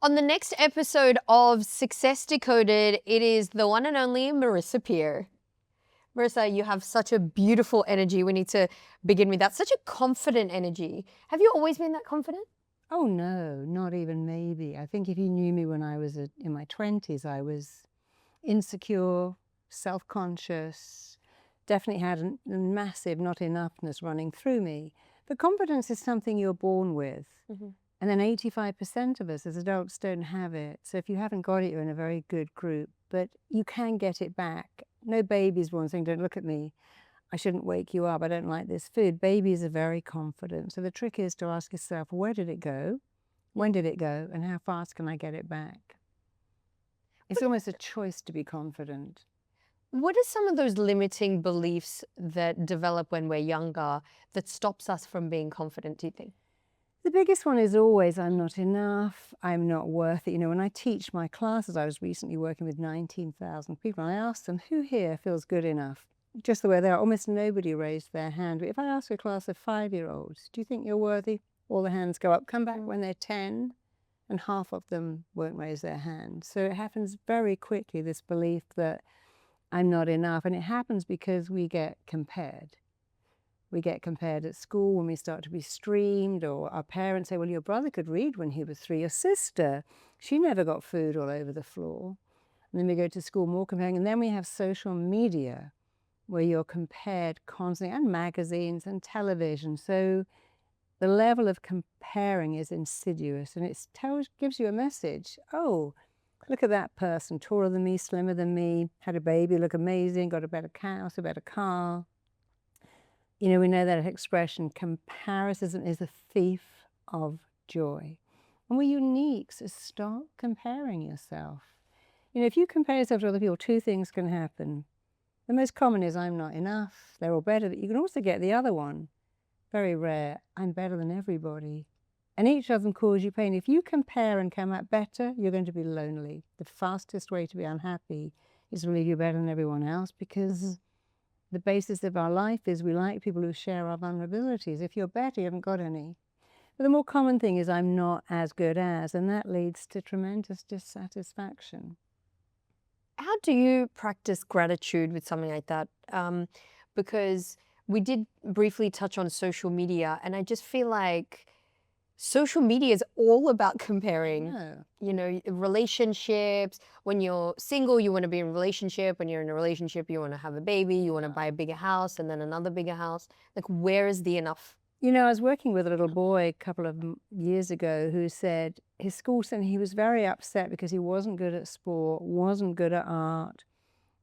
On the next episode of Success Decoded, it is the one and only Marisa Peer. Marisa, you have such a beautiful energy. We need to begin with that. Such a confident energy. Have you always been that confident? Oh, no, not even maybe. I think if you knew me when I was in my 20s, I was insecure, self-conscious, definitely had a massive not enoughness running through me. But confidence is something you're born with. Mm-hmm. And then 85% of us as adults don't have it. So if you haven't got it, you're in a very good group. But you can get it back. No baby's born saying, don't look at me. I shouldn't wake you up. I don't like this food. Babies are very confident. So the trick is to ask yourself, where did it go? When did it go? And how fast can I get it back? It's almost a choice to be confident. What are some of those limiting beliefs that develop when we're younger that stops us from being confident, do you think? The biggest one is always, I'm not enough, I'm not worth it. You know, when I teach my classes, I was recently working with 19,000 people, and I asked them, who here feels good enough? Just the way they are. Almost nobody raised their hand. But if I ask a class of 5-year-olds, do you think you're worthy? All the hands go up. Come back when they're 10, and half of them won't raise their hand. So it happens very quickly, this belief that I'm not enough. And it happens because we get compared. We get compared at school when we start to be streamed, or our parents say, well, your brother could read when he was 3, your sister, she never got food all over the floor. And then we go to school, more comparing, and then we have social media where you're compared constantly, and magazines and television. So the level of comparing is insidious, and it gives you a message. Oh, look at that person, taller than me, slimmer than me, had a baby, look amazing, got a better house, a better car. You know, we know that expression, comparison is a thief of joy. And we're unique, so stop comparing yourself. You know, if you compare yourself to other people, 2 things can happen. The most common is, I'm not enough, they're all better. You can also get the other one, very rare, I'm better than everybody. And each of them cause you pain. If you compare and come out better, you're going to be lonely. The fastest way to be unhappy is to believe you're better than everyone else, because the basis of our life is we like people who share our vulnerabilities. If you're better, you haven't got any. But the more common thing is, I'm not as good as, and that leads to tremendous dissatisfaction. How do you practice gratitude with something like that? Because we did briefly touch on social media, and I just feel like social media is all about comparing. No. You know, relationships. When you're single, you want to be in a relationship. When you're in a relationship, you want to have a baby. You want to buy a bigger house and then another bigger house. Like, where is the enough? You know, I was working with a little boy a couple of years ago who said his school said he was very upset because he wasn't good at sport, wasn't good at art,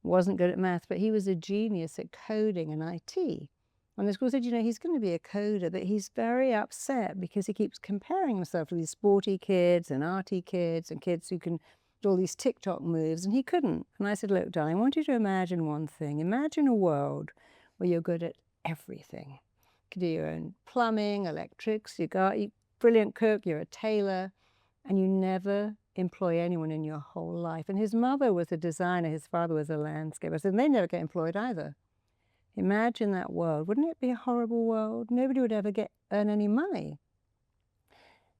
wasn't good at math, but he was a genius at coding and IT. And the school said, you know, he's going to be a coder, but he's very upset because he keeps comparing himself to these sporty kids and arty kids and kids who can do all these TikTok moves, and he couldn't. And I said, look, darling, I want you to imagine one thing. Imagine a world where you're good at everything. You can do your own plumbing, electrics, you're a brilliant cook, you're a tailor, and you never employ anyone in your whole life. And his mother was a designer, his father was a landscaper, so they never get employed either. Imagine that world. Wouldn't it be a horrible world? Nobody would ever earn any money.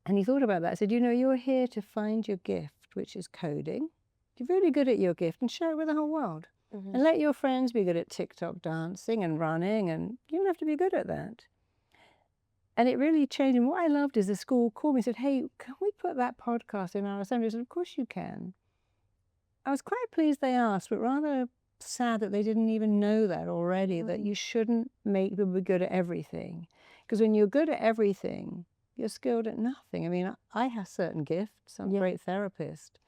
And he thought about that. I said, you know, you're here to find your gift, which is coding. You're really good at your gift, and share it with the whole world. Mm-hmm. And let your friends be good at TikTok dancing and running, and you don't have to be good at that. And it really changed. And what I loved is the school called me and said, hey, can we put that podcast in our assembly? I said, of course you can. I was quite pleased they asked, but rather sad that they didn't even know that already, that you shouldn't make people be good at everything. Because when you're good at everything, you're skilled at nothing. I mean, I have certain gifts. I'm a great therapist.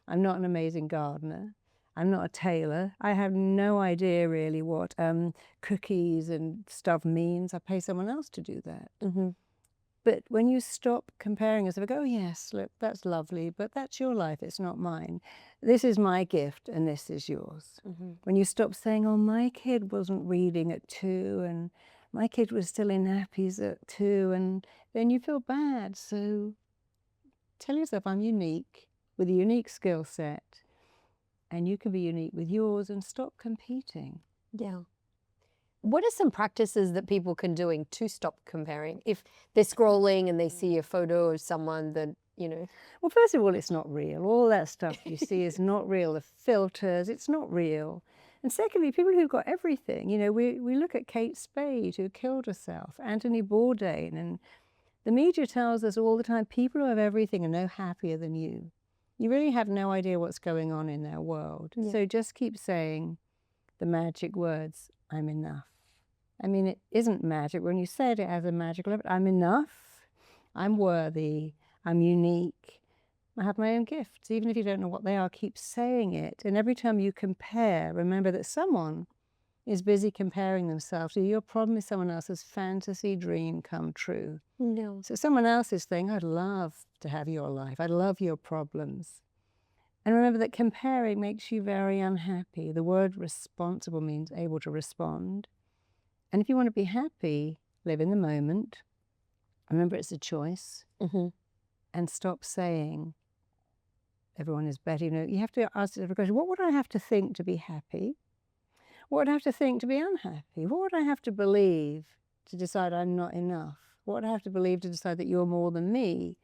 I'm not an amazing gardener. I'm not a tailor. I have no idea really what cookies and stuff means. I pay someone else to do that. Mm-hmm. But when you stop comparing yourself, go, oh yes, look, that's lovely, but that's your life, it's not mine. This is my gift and this is yours. Mm-hmm. When you stop saying, oh, my kid wasn't reading at 2 and my kid was still in nappies at 2, and then you feel bad. So tell yourself, I'm unique with a unique skill set, and you can be unique with yours, and stop competing. Yeah. What are some practices that people can do to stop comparing? If they're scrolling and they see a photo of someone that you know? Well, first of all, it's not real. All that stuff you see is not real. The filters, it's not real. And secondly, people who've got everything, you know, we look at Kate Spade, who killed herself, Anthony Bourdain, and the media tells us all the time, people who have everything are no happier than you. You really have no idea what's going on in their world. Yeah. So just keep saying the magic words, I'm enough. I mean, it isn't magic. When you said it as a magical, I'm enough, I'm worthy, I'm unique, I have my own gifts. Even if you don't know what they are, keep saying it. And every time you compare, remember that someone is busy comparing themselves to you. Your problem is someone else's fantasy dream come true. No. So someone else is saying, I'd love to have your life. I love your problems. And remember that comparing makes you very unhappy. The word responsible means able to respond. And if you want to be happy, live in the moment. Remember, it's a choice. And stop saying everyone is better. You know, you have to ask yourself a question, what would I have to think to be happy? What would I have to think to be unhappy? What would I have to believe to decide I'm not enough? What would I have to believe to decide that you're more than me?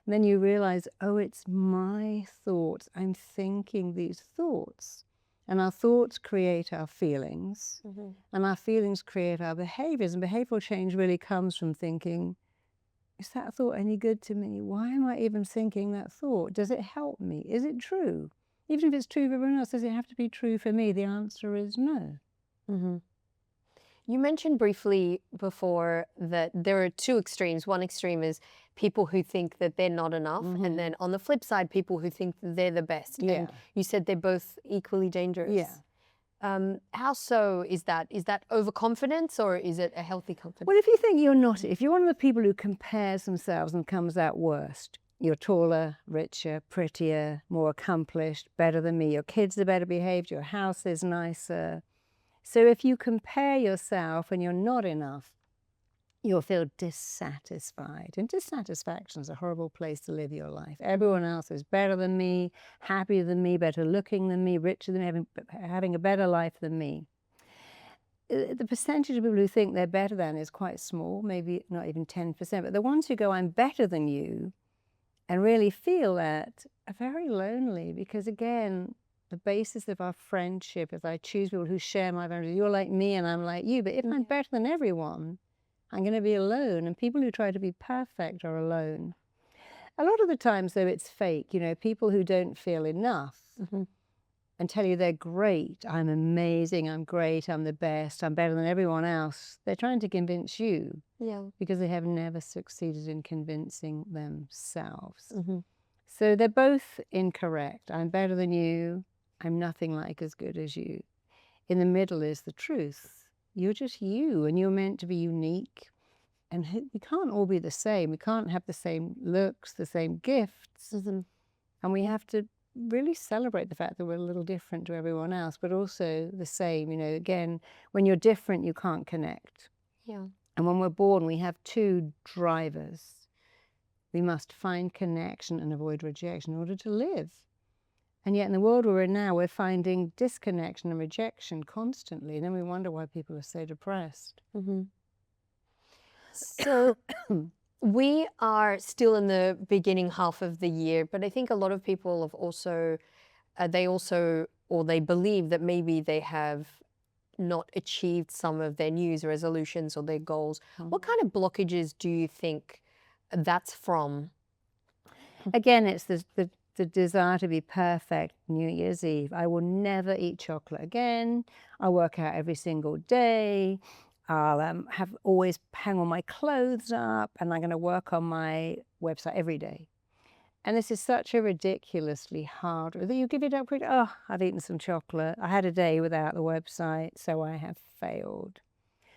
And then you realize, oh, it's my thoughts. I'm thinking these thoughts. And our thoughts create our feelings. And our feelings create our behaviors. And behavioral change really comes from thinking, is that thought any good to me? Why am I even thinking that thought? Does it help me? Is it true? Even if it's true for everyone else, does it have to be true for me? The answer is no. You mentioned briefly before that there are two extremes. One extreme is people who think that they're not enough. And then on the flip side, people who think that they're the best. And you said they're both equally dangerous. How so is that? Is that overconfidence or is it a healthy confidence? Well, if you think you're not, if you're one of the people who compares themselves and comes out worst, you're taller, richer, prettier, more accomplished, better than me, your kids are better behaved, your house is nicer. So if you compare yourself and you're not enough, you'll feel dissatisfied. And dissatisfaction is a horrible place to live your life. Everyone else is better than me, happier than me, better looking than me, richer than me, having a better life than me. The percentage of people who think they're better than is quite small, maybe not even 10%. But the ones who go, I'm better than you, and really feel that are very lonely because, again, the basis of our friendship, if I choose people who share my values, you're like me and I'm like you, but if I'm better than everyone, I'm going to be alone. And people who try to be perfect are alone. A lot of the times, though, it's fake. You know, people who don't feel enough and tell you they're great, I'm amazing, I'm great, I'm the best, I'm better than everyone else. They're trying to convince you because they have never succeeded in convincing themselves. So they're both incorrect. I'm better than you. I'm nothing like as good as you. In the middle is the truth. You're just you, and you're meant to be unique. And we can't all be the same. We can't have the same looks, the same gifts. And we have to really celebrate the fact that we're a little different to everyone else, but also the same. You know, again, when you're different, you can't connect. And when we're born, we have two drivers. We must find connection and avoid rejection in order to live. And yet in the world we're in now, we're finding disconnection and rejection constantly. And then we wonder why people are so depressed. So we are still in the beginning half of the year, but I think a lot of people have also, they believe that maybe they have not achieved some of their New Year's resolutions or their goals. What kind of blockages do you think that's from? Again, it's the desire to be perfect. New Year's Eve, I will never eat chocolate again. I'll work out every single day. I'll have always hang all my clothes up, and I'm going to work on my website every day. And this is such a ridiculously hard, you give it up, oh, I've eaten some chocolate. I had a day without the website, so I have failed.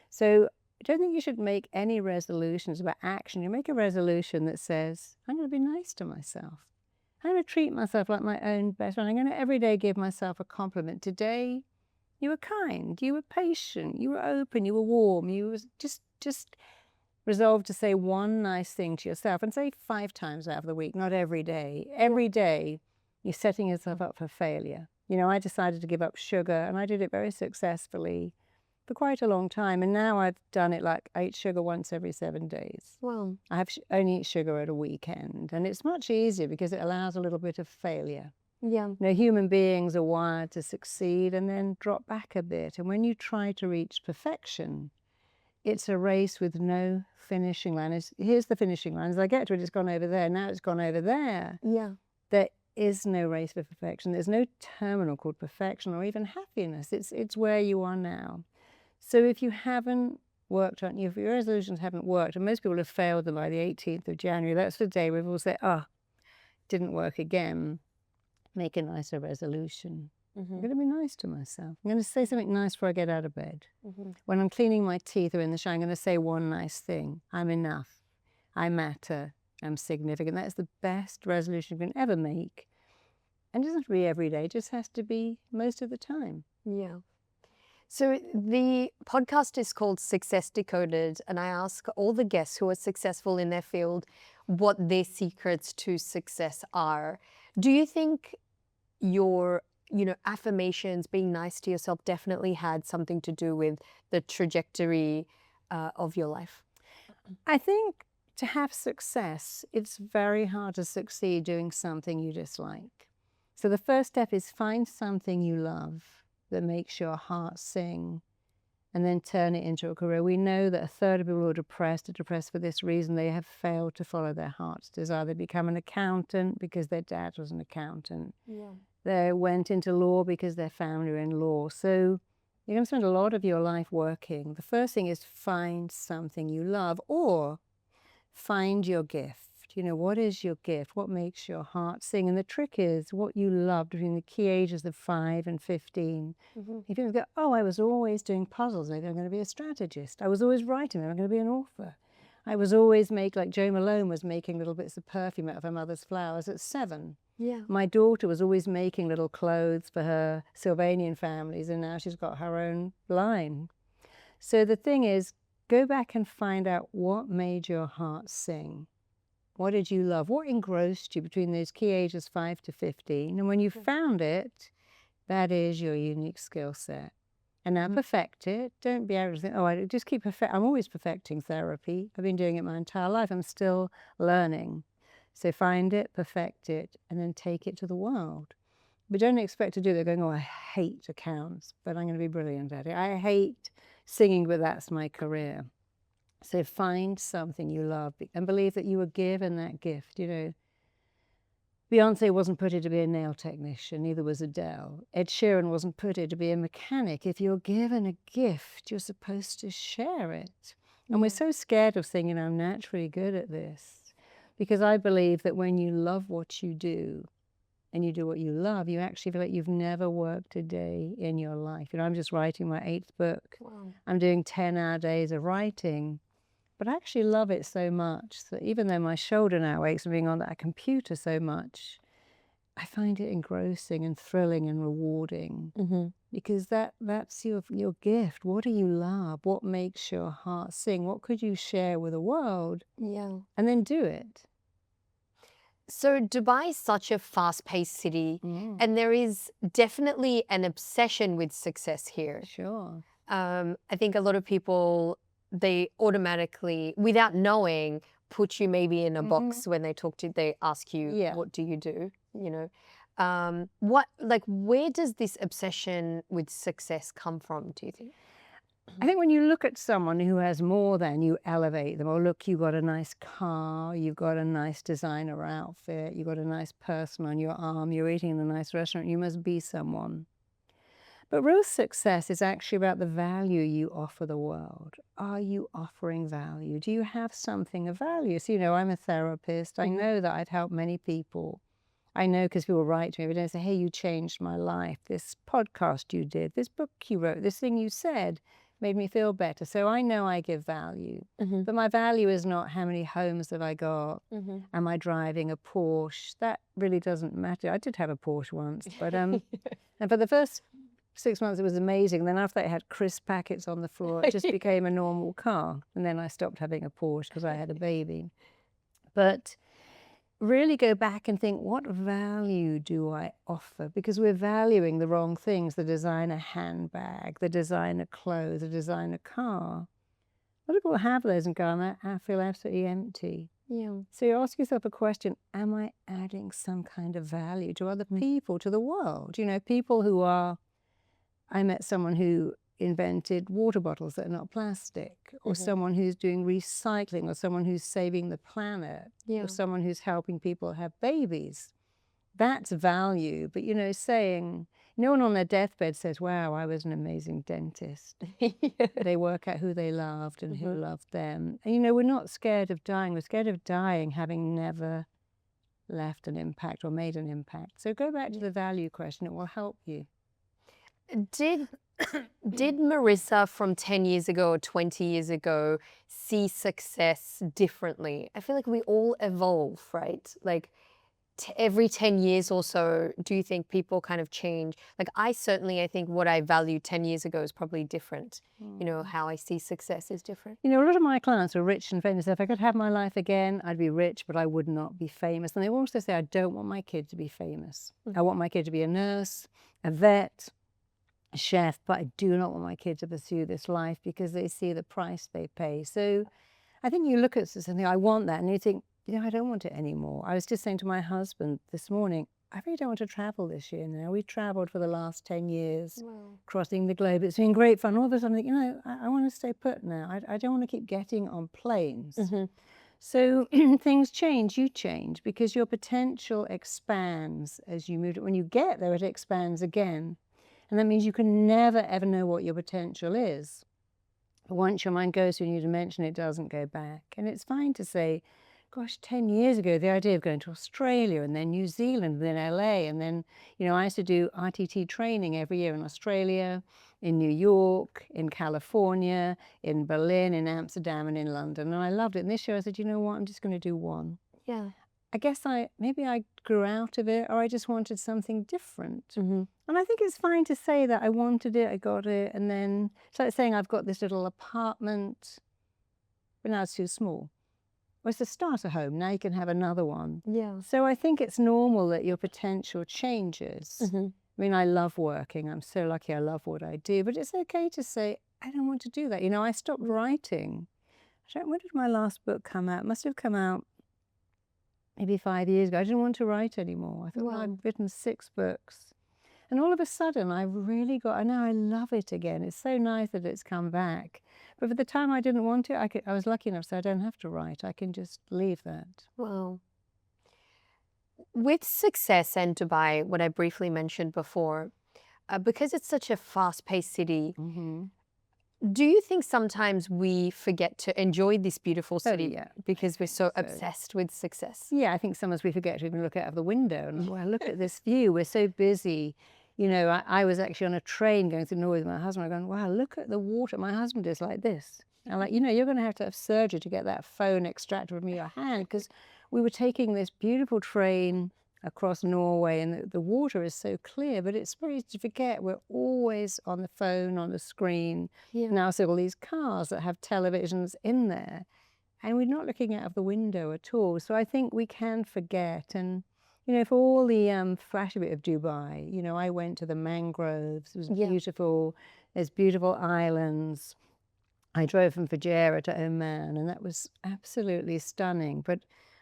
So I don't think you should make any resolutions about action. You make a resolution that says, I'm going to be nice to myself. I'm going to treat myself like my own best friend. I'm going to every day give myself a compliment. Today, you were kind, you were patient, you were open, you were warm, you were just resolve to say one nice thing to yourself, and say 5 times out of the week, not every day. Every day, you're setting yourself up for failure. You know, I decided to give up sugar, and I did it very successfully. for quite a long time. And now I've done it like I eat sugar once every 7 days. Well, I have only eat sugar at a weekend. And it's much easier because it allows a little bit of failure. yeah. You know, human beings are wired to succeed and then drop back a bit. And when you try to reach perfection, it's a race with no finishing line. Here's the finishing line. As I get to it, it's gone over there. Now it's gone over there. Yeah. There is no race for perfection. There's no terminal called perfection or even happiness. It's where you are now. So if you haven't worked on, if your resolutions haven't worked, and most people have failed them by the 18th of January, that's the day where people say, didn't work again. Make a nicer resolution. I'm going to be nice to myself. I'm going to say something nice before I get out of bed. When I'm cleaning my teeth or in the shower, I'm going to say one nice thing. I'm enough. I matter. I'm significant. That's the best resolution you can ever make. And it doesn't have to be every day. It just has to be most of the time. Yeah. So the podcast is called Success Decoded, and I ask all the guests who are successful in their field what their secrets to success are. Do you think your affirmations, being nice to yourself, definitely had something to do with the trajectory of your life? I think to have success, it's very hard to succeed doing something you dislike. So the first step is find something you love that makes your heart sing, and then turn it into a career. We know that a third of people who are depressed for this reason. They have failed to follow their heart's desire. They become an accountant because their dad was an accountant. Yeah. They went into law because their family were in law. So you're going to spend a lot of your life working. The first thing is find something you love, or find your gift. You know, what is your gift? What makes your heart sing? And the trick is what you love between the key ages of 5 and 15. If you go, I was always doing puzzles, maybe I'm going to be a strategist. I was always writing, maybe I'm going to be an author. I was always like Jo Malone was making little bits of perfume out of her mother's flowers at 7. Yeah. My daughter was always making little clothes for her Sylvanian families, and now she's got her own line. So the thing is, go back and find out what made your heart sing. What did you love? What engrossed you between those key ages 5 to 15? And when you found it, that is your unique skill set. And now perfect it. Don't be able to think, I just keep perfect. I'm always perfecting therapy. I've been doing it my entire life. I'm still learning. So find it, perfect it, and then take it to the world. But don't expect to do that going, I hate accounts, but I'm going to be brilliant at it. I hate singing, but that's my career. So find something you love and believe that you were given that gift. You know, Beyonce wasn't put here to be a nail technician, neither was Adele. Ed Sheeran wasn't put here to be a mechanic. If you're given a gift, you're supposed to share it. And we're so scared of saying, I'm naturally good at this. Because I believe that when you love what you do and you do what you love, you actually feel like you've never worked a day in your life. You know, I'm just writing my 8th book. Wow. I'm doing 10-hour days of writing. But I actually love it so much that even though my shoulder now aches from being on that computer so much, I find it engrossing and thrilling and rewarding. Because that's your gift. What do you love? What makes your heart sing? What could you share with the world? Yeah. And then do it. So Dubai is such a fast-paced city, and there is definitely an obsession with success here. Sure. I think a lot of people, they automatically, without knowing, put you maybe in a box when they talk to you. They ask you, what do you do? You know, where does this obsession with success come from, do you think? I think when you look at someone who has more than, you elevate them. Oh, look, you've got a nice car, you've got a nice designer outfit, you've got a nice person on your arm, you're eating in a nice restaurant, you must be someone. But real success is actually about the value you offer the world. Are you offering value? Do you have something of value? So, you know, I'm a therapist. I know that I've helped many people. I know because people write to me every day and say, hey, you changed my life. This podcast you did, this book you wrote, this thing you said made me feel better. So I know I give value. But my value is not how many homes have I got? Am I driving a Porsche? That really doesn't matter. I did have a Porsche once, but and for the first 6 months it was amazing. Then after that it had crisp packets on the floor. It just became a normal car. And then I stopped having a Porsche because I had a baby. But really go back and think, what value do I offer? Because we're valuing the wrong things, the designer handbag, the designer clothes, the designer car. A lot of people have those and go, I feel absolutely empty. Yeah. So you ask yourself a question, am I adding some kind of value to other people, to the world? You know, people who are, I met someone who invented water bottles that are not plastic, or someone who's doing recycling, or someone who's saving the planet, or someone who's helping people have babies. That's value. But, you know, saying, no one on their deathbed says, wow, I was an amazing dentist. They work out who they loved and who loved them. And, you know, we're not scared of dying. We're scared of dying having never left an impact or made an impact. So go back to the value question. It will help you. Did Marisa from 10 years ago or 20 years ago see success differently? I feel like we all evolve, right? Like every 10 years or so, do you think people kind of change? Like I think what I valued 10 years ago is probably different. You know, how I see success is different. You know, a lot of my clients are rich and famous. If I could have my life again, I'd be rich, but I would not be famous. And they also say, I don't want my kid to be famous. I want my kid to be a nurse, a vet, a chef, but I do not want my kid to pursue this life because they see the price they pay. So I think you look at something, I want that, and you think, you know, I don't want it anymore. I was just saying to my husband this morning, I really don't want to travel this year now. We've traveled for the last 10 years, crossing the globe. It's been great fun. All of a sudden, you know, I want to stay put now. I don't want to keep getting on planes. So things change, you change, because your potential expands as you move. When you get there, it expands again. And that means you can never, ever know what your potential is. But once your mind goes to a new dimension, it doesn't go back. And it's fine to say, gosh, 10 years ago, the idea of going to Australia and then New Zealand, then LA, and then, you know, I used to do RTT training every year in Australia, in New York, in California, in Berlin, in Amsterdam, and in London. And I loved it. And this year I said, you know what, I'm just going to do one. Yeah. I guess maybe I grew out of it, or I just wanted something different. And I think it's fine to say that I wanted it, I got it, and then it's like saying I've got this little apartment, but now it's too small. Well, it's a starter home. Now you can have another one. Yeah. So I think it's normal that your potential changes. I mean, I love working. I'm so lucky I love what I do. But it's okay to say, I don't want to do that. You know, I stopped writing. When did my last book come out? It must have come out maybe 5 years ago. I didn't want to write anymore. I thought, I'd written 6 books. And all of a sudden, I really got, now I love it again. It's so nice that it's come back. But for the time I didn't want it, I was lucky enough, so I don't have to write. I can just leave that. Wow. With Success and Dubai, what I briefly mentioned before, because it's such a fast-paced city, do you think sometimes we forget to enjoy this beautiful city because we're so obsessed with success? Yeah, I think sometimes we forget to even look out of the window and, well, look at this view. We're so busy. You know, I was actually on a train going through Norway with my husband. I'm going, wow, look at the water. My husband is like this. I'm like, you know, you're going to have surgery to get that phone extracted from your hand, because we were taking this beautiful train across Norway and the water is so clear, but it's very easy to forget we're always on the phone, on the screen. Now, so all these cars that have televisions in there, and we're not looking out of the window at all. So I think we can forget. And you know, for all the flashy bit of Dubai, you know, I went to the mangroves. It was beautiful. There's beautiful islands. I drove from Fujairah to Oman, and that was absolutely stunning. But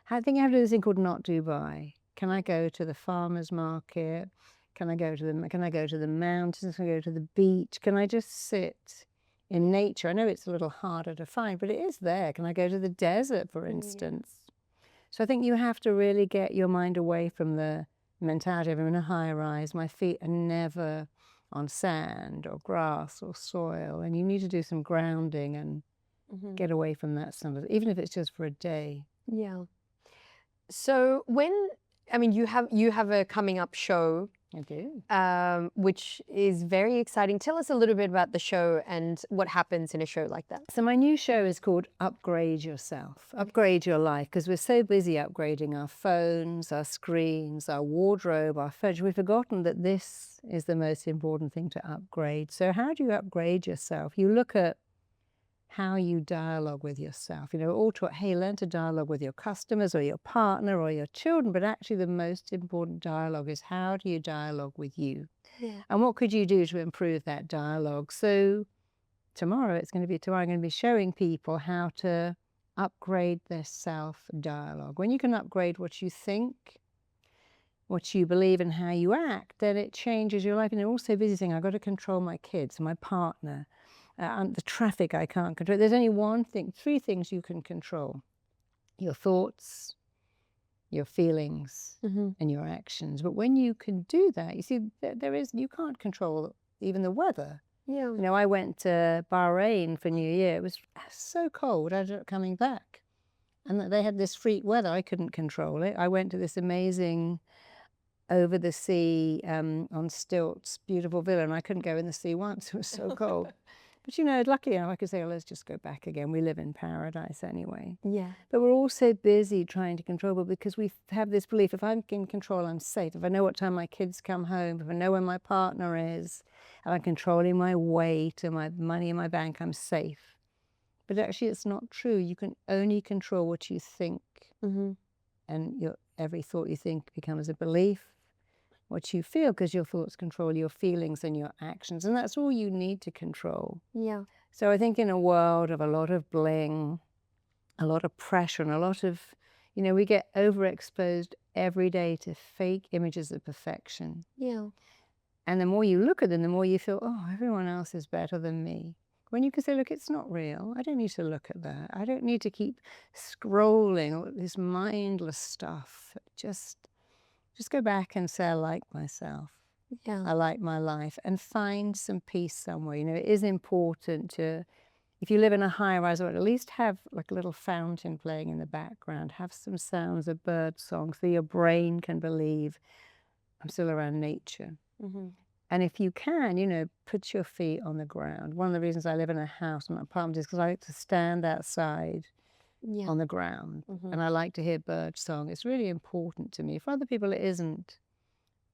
I think I have to do this thing called not Dubai. Can I go to the farmer's market? Can I go to the mountains? Can I go to the beach? Can I just sit in nature? I know it's a little harder to find, but it is there. Can I go to the desert, for instance? So I think you have to really get your mind away from the mentality of I'm in a high rise. My feet are never on sand or grass or soil. And you need to do some grounding and get away from that sometimes, even if it's just for a day. Yeah. So you have a coming up show. I do. Which is very exciting. Tell us a little bit about the show and what happens in a show like that. So my new show is called Upgrade Yourself, Upgrade Your Life, because we're so busy upgrading our phones, our screens, our wardrobe, our furniture. We've forgotten that this is the most important thing to upgrade. So how do you upgrade yourself? You look at how you dialogue with yourself. You know, all taught, hey, learn to dialogue with your customers or your partner or your children, but actually the most important dialogue is how do you dialogue with you? Yeah. And what could you do to improve that dialogue? So tomorrow I'm going to be showing people how to upgrade their self-dialogue. When you can upgrade what you think, what you believe and how you act, then it changes your life. And you're also busy saying, I've got to control my kids, my partner, the traffic I can't control. There's only three things you can control: your thoughts, your feelings, and your actions. But when you can do that, you see, you can't control even the weather. Yeah. You know, I went to Bahrain for New Year. It was so cold. I ended up coming back. And they had this freak weather. I couldn't control it. I went to this amazing over the sea on stilts, beautiful villa, and I couldn't go in the sea once. It was so cold. But, you know, luckily enough, I could say, oh, let's just go back again. We live in paradise anyway. Yeah. But we're all so busy trying to control, but because we have this belief, if I'm in control, I'm safe. If I know what time my kids come home, if I know when my partner is, and I'm controlling my weight and my money in my bank, I'm safe. But actually, it's not true. You can only control what you think. And every thought you think becomes a belief. What you feel, because your thoughts control your feelings and your actions. And that's all you need to control. Yeah. So I think in a world of a lot of bling, a lot of pressure, and a lot of, you know, we get overexposed every day to fake images of perfection. Yeah. And the more you look at them, the more you feel, oh, everyone else is better than me. When you can say, look, it's not real. I don't need to look at that. I don't need to keep scrolling all this mindless stuff. Just go back and say, I like myself. Yeah. I like my life, and find some peace somewhere. You know, it is important to, if you live in a high-rise, or at least have like a little fountain playing in the background, have some sounds of bird songs so your brain can believe I'm still around nature. And if you can, you know, put your feet on the ground. One of the reasons I live in a house, not an apartment, is because I like to stand outside on the ground, and I like to hear bird song. It's really important to me. For other people, it isn't.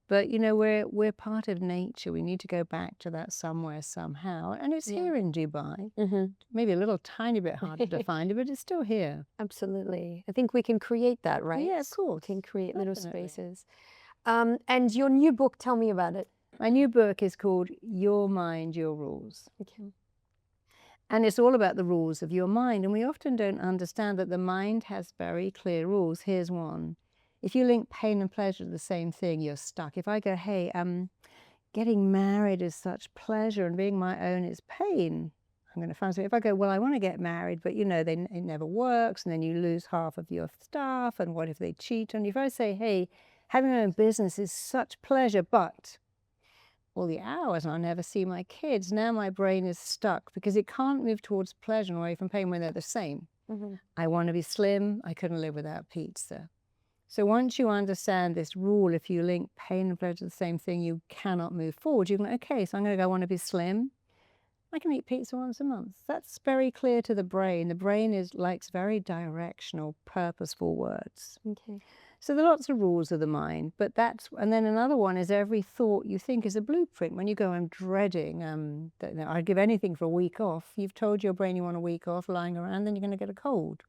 But, you know, we're part of nature. We need to go back to that somewhere, somehow. And it's here in Dubai. Maybe a little tiny bit harder to find it, but it's still here. Absolutely. I think we can create that, right? Yeah, of course. We can create little Definitely. spaces. And your new book, tell me about it. My new book is called Your Mind, Your Rules. Okay. And it's all about the rules of your mind. And we often don't understand that the mind has very clear rules. Here's one. If you link pain and pleasure to the same thing, you're stuck. If I go, hey, getting married is such pleasure and being my own is pain, I'm going to find something. If I go, well, I want to get married, but, you know, it never works, and then you lose half of your stuff, and what if they cheat on you? If I say, hey, having my own business is such pleasure, but all the hours and I'll never see my kids, now my brain is stuck because it can't move towards pleasure and away from pain when they're the same. I want to be slim. I couldn't live without pizza. So once you understand this rule, if you link pain and pleasure to the same thing, you cannot move forward. You can go, okay, so I'm going to go, I want to be slim. I can eat pizza once a month. That's very clear to the brain. The brain likes very directional, purposeful words. Okay. So there are lots of rules of the mind, but and then another one is every thought you think is a blueprint. When you go, I'm dreading, I'd give anything for a week off. You've told your brain you want a week off, lying around, then you're going to get a cold.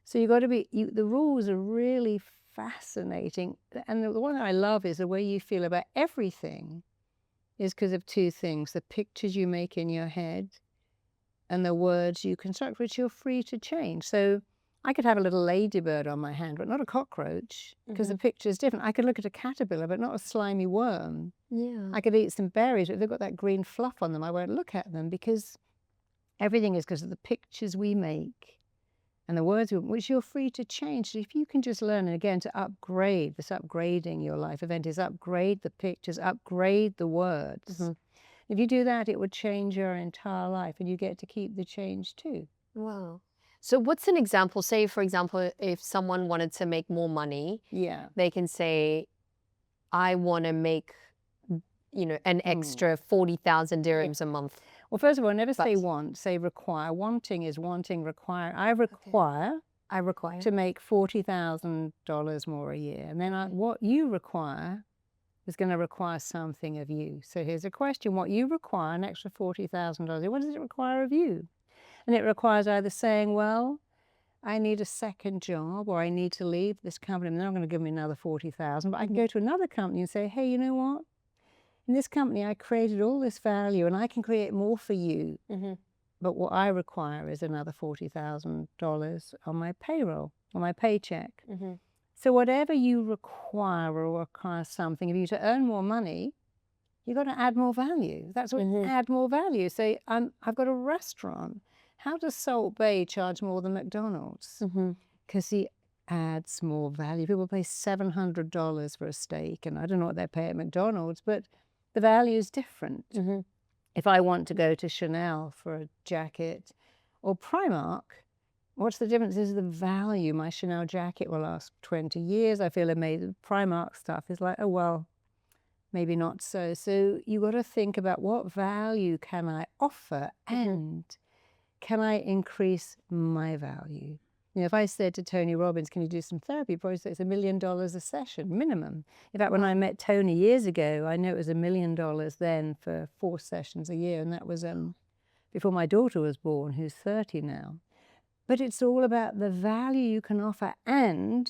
So you've got to the rules are really fascinating. And the one that I love is the way you feel about everything is because of two things: the pictures you make in your head and the words you construct, which you're free to change. So I could have a little ladybird on my hand, but not a cockroach, because the picture is different. I could look at a caterpillar, but not a slimy worm. Yeah. I could eat some berries, but if they've got that green fluff on them, I won't look at them, because everything is because of the pictures we make and the words, which you're free to change. So if you can just learn, and again, to upgrade, this upgrading your life event is upgrade the pictures, upgrade the words. If you do that, it would change your entire life, and you get to keep the change too. Wow. So what's an example? Say, for example, if someone wanted to make more money, they can say, I want to make, you know, an extra 40,000 dirhams a month. Well, first of all, never say want, say require. Wanting is wanting, require. I require to make $40,000 more a year. And then what you require is going to require something of you. So here's a question. What you require, an extra $40,000, what does it require of you? And it requires either saying, well, I need a second job, or I need to leave this company. They're not going to give me another 40,000, but I can go to another company and say, hey, you know what? In this company, I created all this value and I can create more for you. But what I require is another $40,000 on my payroll, on my paycheck. So whatever you require or require something of you to earn more money, you've got to add more value. That's what add more value. Say, I've got a restaurant. How does Salt Bay charge more than McDonald's? Because he adds more value. People pay $700 for a steak, and I don't know what they pay at McDonald's, but the value is different. If I want to go to Chanel for a jacket or Primark, what's the difference is the value. My Chanel jacket will last 20 years. I feel amazing. Primark stuff is like, oh, well, maybe not so. So you got to think about what value can I offer and can I increase my value? You know, if I said to Tony Robbins, can you do some therapy? Probably say it's $1 million a session, minimum. In fact, when I met Tony years ago, I know it was $1 million then for 4 sessions a year. And that was before my daughter was born, who's 30 now. But it's all about the value you can offer and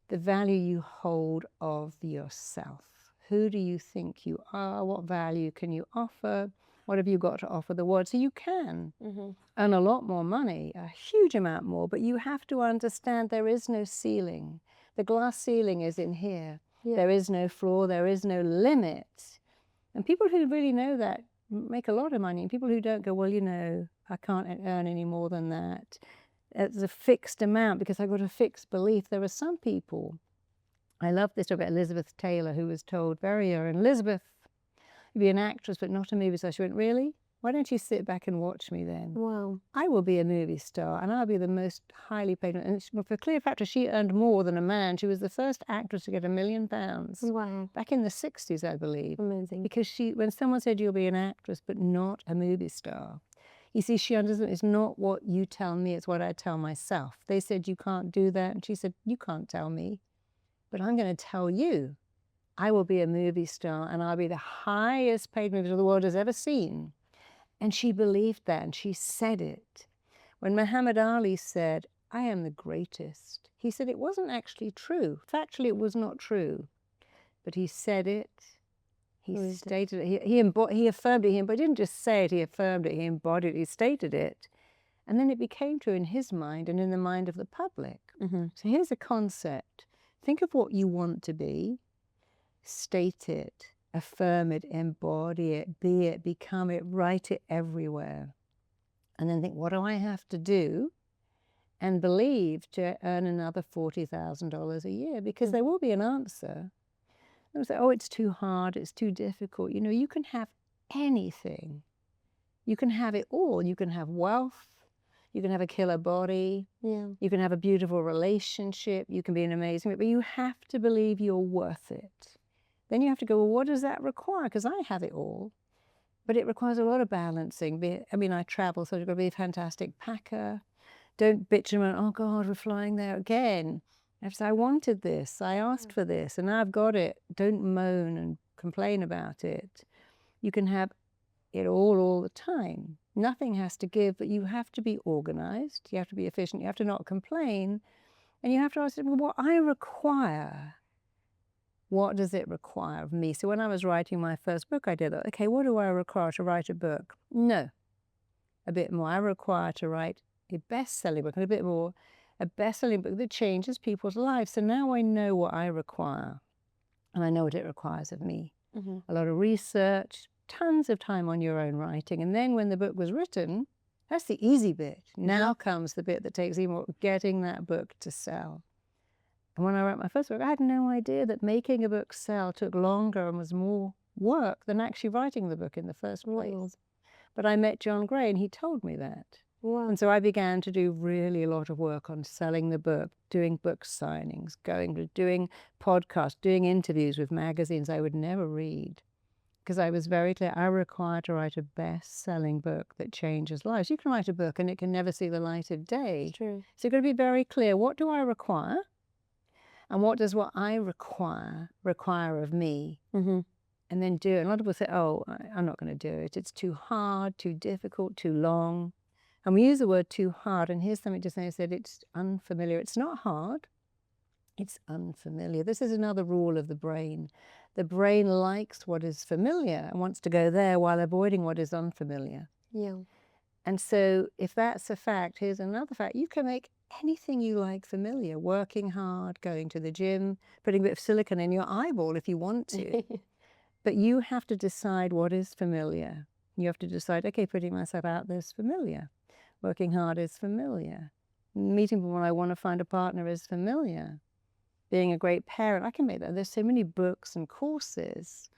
the value you hold of yourself. Who do you think you are? What value can you offer? What have you got to offer the world? So you can earn a lot more money, a huge amount more, but you have to understand there is no ceiling. The glass ceiling is in here. There is no floor, there is no limit. And people who really know that make a lot of money. And people who don't go, well, you know, I can't earn any more than that. It's a fixed amount because I've got a fixed belief. There are some people, I love this about Elizabeth Taylor, who was told very young, Elizabeth, you'll be an actress, but not a movie star. She went, really? Why don't you sit back and watch me then? Wow. I will be a movie star and I'll be the most highly paid. And for clear factor, she earned more than a man. She was the first actress to get £1 million. Wow. Back in the 60s, I believe. Amazing. Because when someone said you'll be an actress, but not a movie star, you see, she understood it's not what you tell me, it's what I tell myself. They said you can't do that. And she said, you can't tell me, but I'm going to tell you. I will be a movie star and I'll be the highest paid movie star the world has ever seen. And she believed that and she said it. When Muhammad Ali said, I am the greatest, he said it wasn't actually true. Factually, it was not true. But he said it. He stated it. He affirmed it. But he didn't just say it. He affirmed it. He embodied it. He stated it. And then it became true in his mind and in the mind of the public. So here's a concept. Think of what you want to be. State it, affirm it, embody it, be it, become it, write it everywhere. And then think, what do I have to do? And believe to earn another $40,000 a year, because there will be an answer. They'll say, oh, it's too hard, it's too difficult. You know, you can have anything. You can have it all. You can have wealth. You can have a killer body. You can have a beautiful relationship. You can be an amazing, but you have to believe you're worth it. Then you have to go, well, what does that require? Because I have it all, but it requires a lot of balancing. I mean, I travel, so you've got to be a fantastic packer. Don't bitch and run, oh God, we're flying there again. I have to say, I wanted this, I asked for this, and now I've got it. Don't moan and complain about it. You can have it all the time. Nothing has to give, but you have to be organized. You have to be efficient. You have to not complain. And you have to ask, well, what I require. What does it require of me? So when I was writing my first book, I did that. Okay, what do I require to write a book? No, a bit more. I require to write a best-selling book, and a bit more, a best-selling book that changes people's lives. So now I know what I require, and I know what it requires of me. A lot of research, tons of time on your own writing. And then when the book was written, that's the easy bit. Now comes the bit that takes even more, getting that book to sell. And when I wrote my first book, I had no idea that making a book sell took longer and was more work than actually writing the book in the first place. But I met John Gray and he told me that. And so I began to do really a lot of work on selling the book, doing book signings, doing podcasts, doing interviews with magazines I would never read. Because I was very clear, I require to write a best-selling book that changes lives. You can write a book and it can never see the light of day. It's true. So you've got to be very clear, what do I require? And what does what I require of me? And then do it. And a lot of people say, oh, I'm not going to do it. It's too hard, too difficult, too long. And we use the word too hard. And here's something just now said, it's unfamiliar. It's not hard. It's unfamiliar. This is another rule of the brain. The brain likes what is familiar and wants to go there while avoiding what is unfamiliar. Yeah. And so if that's a fact, here's another fact. You can make anything you like familiar. Working hard, going to the gym, putting a bit of silicone in your eyeball if you want to. But you have to decide what is familiar. You have to decide, okay, putting myself out there is familiar. Working hard is familiar. Meeting people when I want to find a partner is familiar. Being a great parent, I can make that. There's so many books and courses.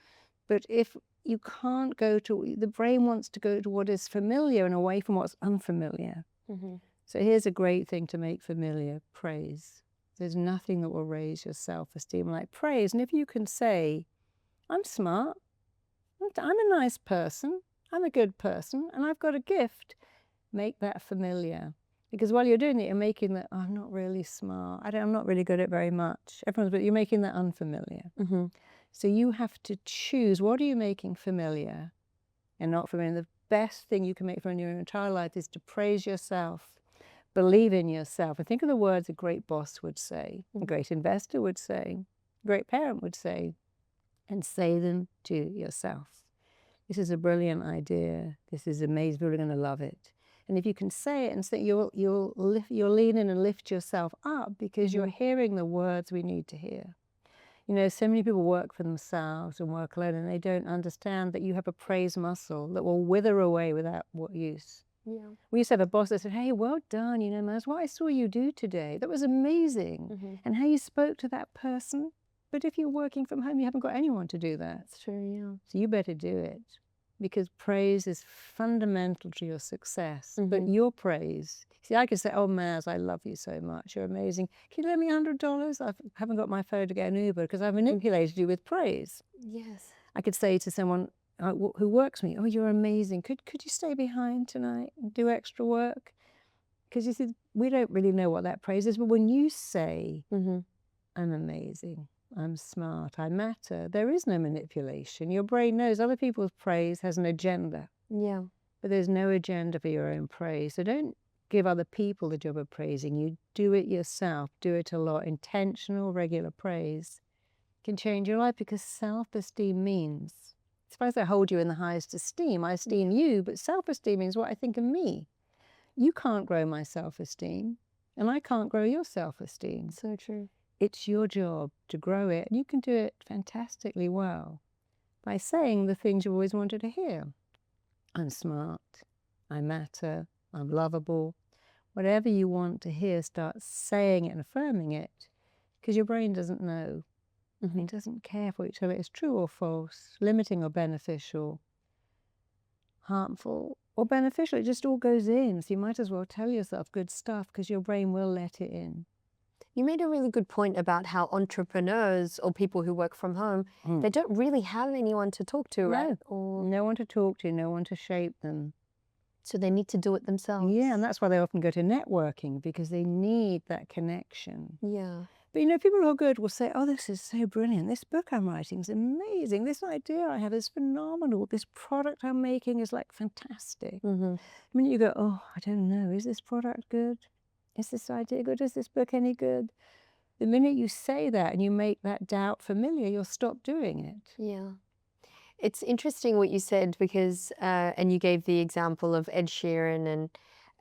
But if you can't go to, the brain wants to go to what is familiar and away from what's unfamiliar. So here's a great thing to make familiar, praise. There's nothing that will raise your self-esteem like praise. And if you can say, I'm smart, I'm a nice person, I'm a good person, and I've got a gift, make that familiar. Because while you're doing it, you're making that, oh, I'm not really smart, I'm not really good at very much. But you're making that unfamiliar. So you have to choose, what are you making familiar and not familiar? The best thing you can make familiar in your entire life is to praise yourself, believe in yourself, and think of the words a great boss would say, a great investor would say, a great parent would say, and say them to yourself. This is a brilliant idea. This is amazing. People are going to love it. And if you can say it and say, you'll lean in and lift yourself up because you're hearing the words we need to hear. You know, so many people work for themselves and work alone, and they don't understand that you have a praise muscle that will wither away without what use. Yeah. We used to have a boss that said, hey, well done, you know, Maz, what I saw you do today, that was amazing. And how you spoke to that person. But if you're working from home, you haven't got anyone to do that. That's true, yeah. So you better do it, because praise is fundamental to your success. But your praise, see, I could say, oh, Maz, I love you so much. You're amazing. Can you lend me $100? I haven't got my phone to get an Uber because I've manipulated you with praise. Yes. I could say to someone who works with me, oh, you're amazing. Could you stay behind tonight and do extra work? Because you see, we don't really know what that praise is. But when you say, I'm amazing, I'm smart, I matter, there is no manipulation. Your brain knows other people's praise has an agenda. Yeah. But there's no agenda for your own praise. So don't give other people the job of praising you. Do it yourself. Do it a lot. Intentional, regular praise can change your life, because self-esteem means, suppose I hold you in the highest esteem. I esteem you, but self-esteem means what I think of me. You can't grow my self-esteem, and I can't grow your self-esteem. So true. It's your job to grow it, and you can do it fantastically well by saying the things you always wanted to hear. I'm smart, I matter, I'm lovable. Whatever you want to hear, start saying it and affirming it, because your brain doesn't know. It doesn't care if what you tell it is true or false, limiting or beneficial, harmful or beneficial. It just all goes in. So you might as well tell yourself good stuff, because your brain will let it in. You made a really good point about how entrepreneurs or people who work from home, they don't really have anyone to talk to, right? Or no one to talk to, no one to shape them. So they need to do it themselves. Yeah, and that's why they often go to networking, because they need that connection. Yeah. But you know, people who are good will say, oh, this is so brilliant. This book I'm writing is amazing. This idea I have is phenomenal. This product I'm making is like fantastic. I mean, you go, oh, I don't know. Is this product good? Is this idea good? Is this book any good? The minute you say that and you make that doubt familiar, you'll stop doing it. Yeah. It's interesting what you said, because, and you gave the example of Ed Sheeran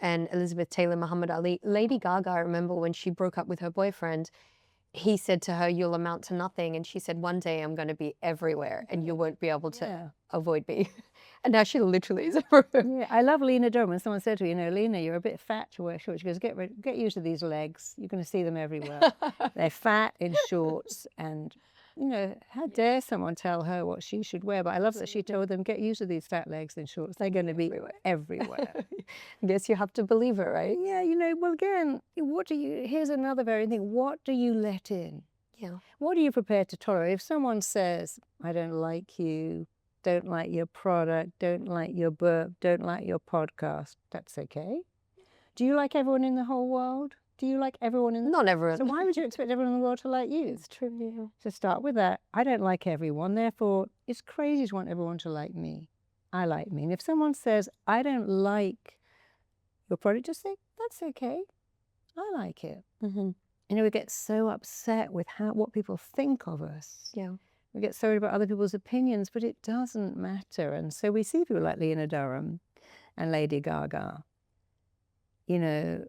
and Elizabeth Taylor, Muhammad Ali. Lady Gaga, I remember when she broke up with her boyfriend, he said to her, you'll amount to nothing. And she said, one day I'm going to be everywhere and you won't be able to avoid me. And now she literally is everywhere. Yeah, I love Lena Dunham. When someone said to her, you know, Lena, you're a bit fat to wear shorts. She goes, get used to these legs. You're going to see them everywhere. They're fat in shorts. And, you know, how dare someone tell her what she should wear? But I love that she told them, get used to these fat legs in shorts. They're going to be everywhere. I guess you have to believe it, right? Yeah, you know, well, again, here's another very thing. What do you let in? Yeah. What are you prepared to tolerate? If someone says, I don't like you, don't like your product, don't like your book, don't like your podcast, that's okay. Do you like everyone in the whole world? Do you like everyone in the Not everyone. So why would you expect everyone in the world to like you? It's true, yeah. So start with that. I don't like everyone, therefore it's crazy to want everyone to like me. I like me. And if someone says, I don't like your product, just say, that's okay. I like it. Mm-hmm. You know, we get so upset with what people think of us. Yeah. We get so worried about other people's opinions, but it doesn't matter. And so we see people like Lena Durham and Lady Gaga. You know,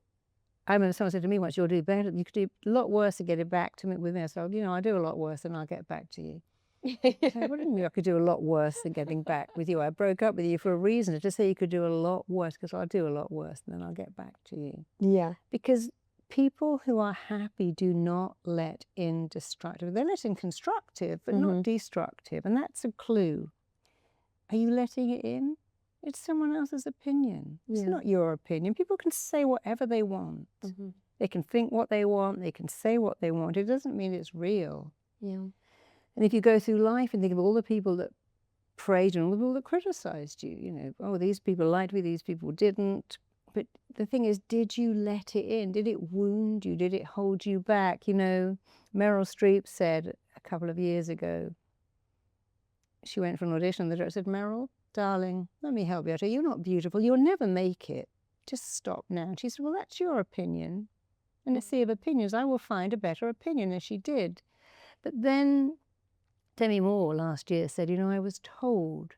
I remember someone said to me once, you'll do better. You could do a lot worse to get it back to me with me. So, you know, I do a lot worse and I'll get back to you. I said, what do you mean I could do a lot worse than getting back with you? I broke up with you for a reason. To say you could do a lot worse, because I'll do a lot worse and then I'll get back to you. Yeah. Because people who are happy do not let in destructive. They let in constructive, but not destructive. And that's a clue. Are you letting it in? It's someone else's opinion. It's not your opinion. People can say whatever they want. They can think what they want. They can say what they want. It doesn't mean it's real. Yeah. And if you go through life and think of all the people that praised you and all the people that criticized you, you know, oh, these people liked me, these people didn't. But the thing is, did you let it in? Did it wound you? Did it hold you back? You know, Meryl Streep said a couple of years ago, she went for an audition and the director said, Meryl, darling, let me help you out. You're not beautiful. You'll never make it. Just stop now. And she said, well, that's your opinion. In a sea of opinions, I will find a better opinion. And she did. But then Demi Moore last year said, you know, I was told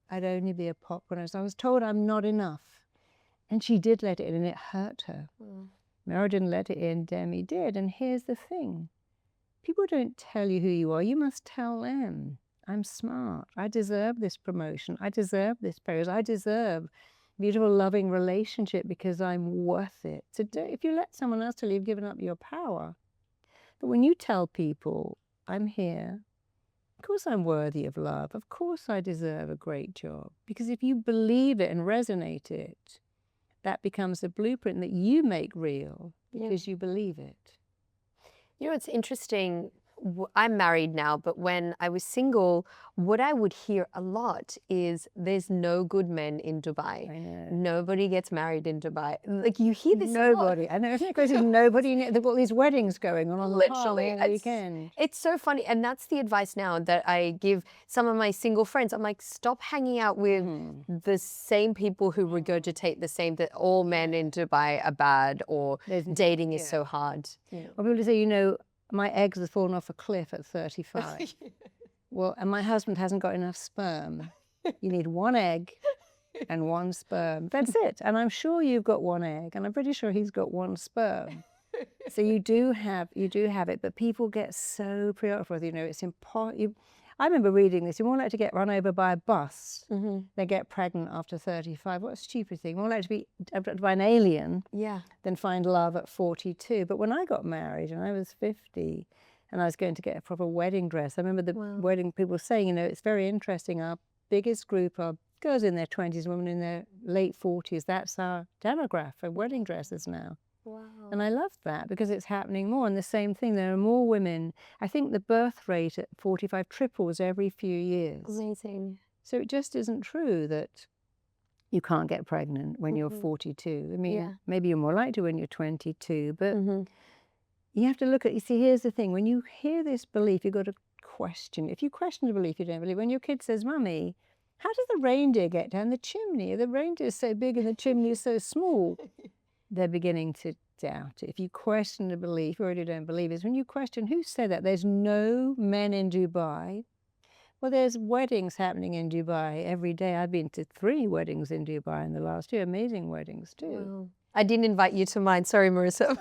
I'd only be a pop when I was told I'm not enough. And she did let it in and it hurt her. Meryl didn't let it in, Demi did. And here's the thing. People don't tell you who you are. You must tell them. I'm smart. I deserve this promotion. I deserve this praise. I deserve a beautiful, loving relationship because I'm worth it. So if you let someone else tell you, you've given up your power. But when you tell people, I'm here, of course I'm worthy of love. Of course I deserve a great job. Because if you believe it and resonate it, that becomes a blueprint that you make real because you believe it. You know, it's interesting. I'm married now, but when I was single, what I would hear a lot is there's no good men in Dubai. I know. Nobody gets married in Dubai. Like you hear this Nobody. I know. Isn't it crazy? Nobody. They've got these weddings going on the literally the weekend. It's so funny. And that's the advice now that I give some of my single friends. I'm like, stop hanging out with the same people who regurgitate the same, that all men in Dubai are bad or dating is so hard. Well, people say, you know, my eggs have fallen off a cliff at 35. Well, and my husband hasn't got enough sperm. You need one egg and one sperm. That's it. And I'm sure you've got one egg, and I'm pretty sure he's got one sperm. So you do have it, but people get so preoccupied. You know, it's important. I remember reading this. You're more likely to get run over by a bus than get pregnant after 35. What a stupid thing. More likely to be abducted by an alien than find love at 42. But when I got married and I was 50 and I was going to get a proper wedding dress, I remember the wedding people saying, you know, it's very interesting. Our biggest group are girls in their 20s, women in their late 40s. That's our demographic for wedding dresses now. Wow. And I love that because it's happening more. And the same thing, there are more women. I think the birth rate at 45 triples every few years. Amazing. So it just isn't true that you can't get pregnant when you're 42. I mean, maybe you're more likely when you're 22, but you have to look at, you see, here's the thing. When you hear this belief, you've got to question. If you question the belief, you don't believe. When your kid says, Mummy, how does the reindeer get down the chimney? The reindeer is so big and the chimney is so small. They're beginning to doubt it. If you question the belief, you already don't believe it. When you question, who said that? There's no men in Dubai. Well, there's weddings happening in Dubai every day. I've been to 3 weddings in Dubai in the last year. Amazing weddings too. Wow. I didn't invite you to mine. Sorry, Marisa.